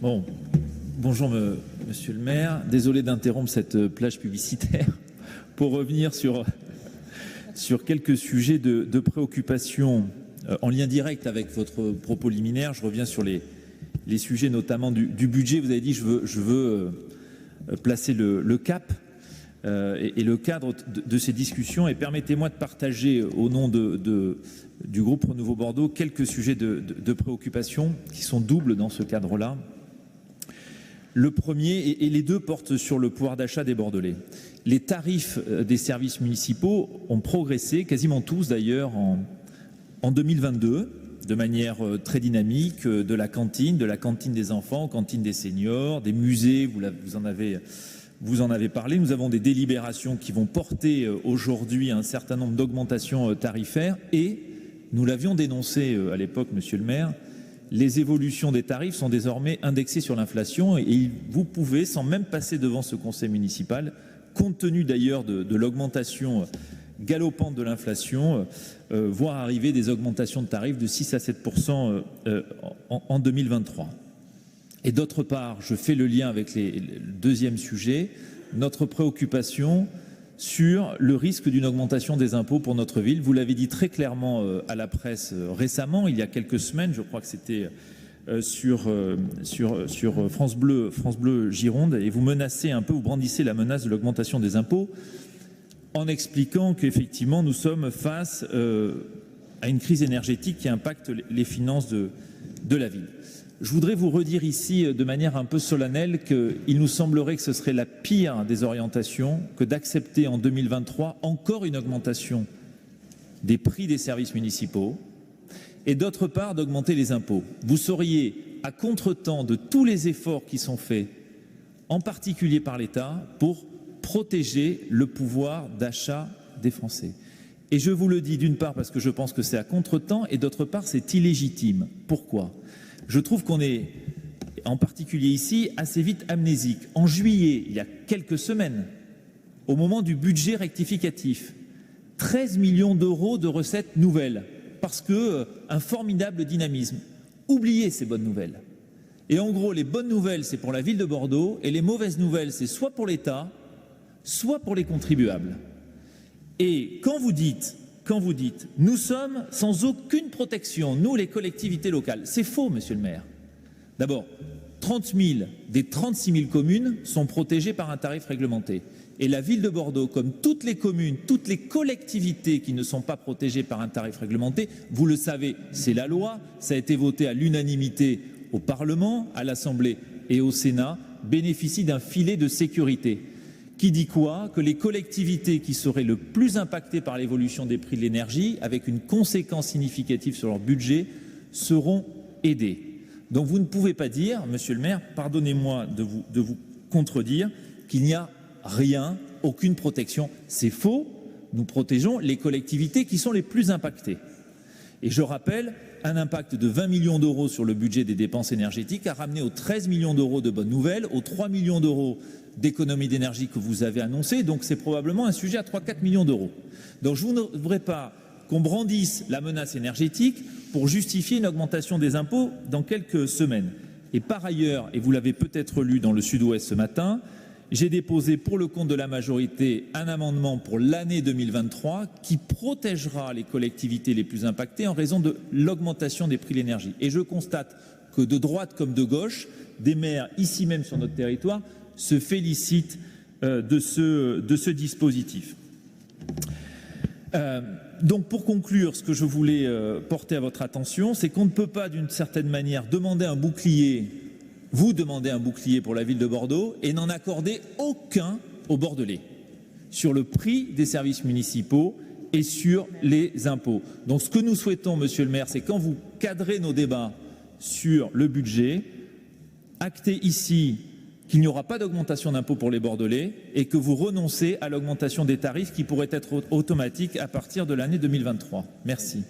Bon, bonjour monsieur le maire. Désolé d'interrompre cette plage publicitaire pour revenir sur quelques sujets de préoccupation en lien direct avec votre propos liminaire. Je reviens sur les sujets notamment du budget. Vous avez dit je veux placer le cap et le cadre de ces discussions, et permettez-moi de partager au nom du groupe Renouveau Bordeaux quelques sujets de préoccupation qui sont doubles dans ce cadre-là. Le premier, et les deux portent sur le pouvoir d'achat des Bordelais. Les tarifs des services municipaux ont progressé, quasiment tous d'ailleurs, en 2022, de manière très dynamique, de la cantine des enfants, cantine des seniors, des musées, vous en avez parlé. Nous avons des délibérations qui vont porter aujourd'hui un certain nombre d'augmentations tarifaires, et nous l'avions dénoncé à l'époque, monsieur le maire, les évolutions des tarifs sont désormais indexées sur l'inflation, et vous pouvez, sans même passer devant ce conseil municipal, compte tenu d'ailleurs de l'augmentation galopante de l'inflation, voir arriver des augmentations de tarifs de 6 à 7% en 2023. Et d'autre part, je fais le lien avec le deuxième sujet, notre préoccupation sur le risque d'une augmentation des impôts pour notre ville. Vous l'avez dit très clairement à la presse récemment, il y a quelques semaines, je crois que c'était sur France Bleu Gironde, et vous menacez un peu, vous brandissez la menace de l'augmentation des impôts en expliquant qu'effectivement nous sommes face à une crise énergétique qui impacte les finances de la ville. Je voudrais vous redire ici de manière un peu solennelle qu'il nous semblerait que ce serait la pire des orientations que d'accepter en 2023 encore une augmentation des prix des services municipaux et d'autre part d'augmenter les impôts. Vous seriez à contretemps de tous les efforts qui sont faits, en particulier par l'État, pour protéger le pouvoir d'achat des Français. Et je vous le dis d'une part parce que je pense que c'est à contretemps, et d'autre part c'est illégitime. Pourquoi ? Je trouve qu'on est, en particulier ici, assez vite amnésique. En juillet, il y a quelques semaines, au moment du budget rectificatif, 13 millions d'euros de recettes nouvelles, parce qu'un formidable dynamisme. Oubliez ces bonnes nouvelles. Et en gros, les bonnes nouvelles, c'est pour la ville de Bordeaux, et les mauvaises nouvelles, c'est soit pour l'État, soit pour les contribuables. Et quand vous dites nous sommes sans aucune protection, nous les collectivités locales, c'est faux, monsieur le maire. D'abord, 30 000 des 36 000 communes sont protégées par un tarif réglementé. Et la ville de Bordeaux, comme toutes les communes, toutes les collectivités qui ne sont pas protégées par un tarif réglementé, vous le savez, c'est la loi, ça a été voté à l'unanimité au Parlement, à l'Assemblée et au Sénat, bénéficient d'un filet de sécurité. Qui dit quoi? Que les collectivités qui seraient le plus impactées par l'évolution des prix de l'énergie, avec une conséquence significative sur leur budget, seront aidées. Donc vous ne pouvez pas dire, monsieur le maire, pardonnez-moi de vous contredire, qu'il n'y a rien, aucune protection. C'est faux, nous protégeons les collectivités qui sont les plus impactées. Et je rappelle, un impact de 20 millions d'euros sur le budget des dépenses énergétiques a ramené aux 13 millions d'euros de bonnes nouvelles, aux 3 millions d'euros d'économie d'énergie que vous avez annoncé, donc c'est probablement un sujet à 3-4 millions d'euros. Donc je ne voudrais pas qu'on brandisse la menace énergétique pour justifier une augmentation des impôts dans quelques semaines. Et par ailleurs, et vous l'avez peut-être lu dans le Sud-Ouest ce matin, j'ai déposé pour le compte de la majorité un amendement pour l'année 2023 qui protégera les collectivités les plus impactées en raison de l'augmentation des prix de l'énergie. Et je constate que de droite comme de gauche, des maires ici même sur notre territoire se félicitent de ce dispositif. Donc pour conclure, ce que je voulais porter à votre attention, c'est qu'on ne peut pas d'une certaine manière demander un bouclier, vous demandez un bouclier pour la ville de Bordeaux et n'en accorder aucun aux Bordelais sur le prix des services municipaux et sur les impôts. Donc ce que nous souhaitons, monsieur le maire, c'est quand vous cadrez nos débats sur le budget, actez ici qu'il n'y aura pas d'augmentation d'impôts pour les Bordelais et que vous renoncez à l'augmentation des tarifs qui pourrait être automatique à partir de l'année 2023. Merci.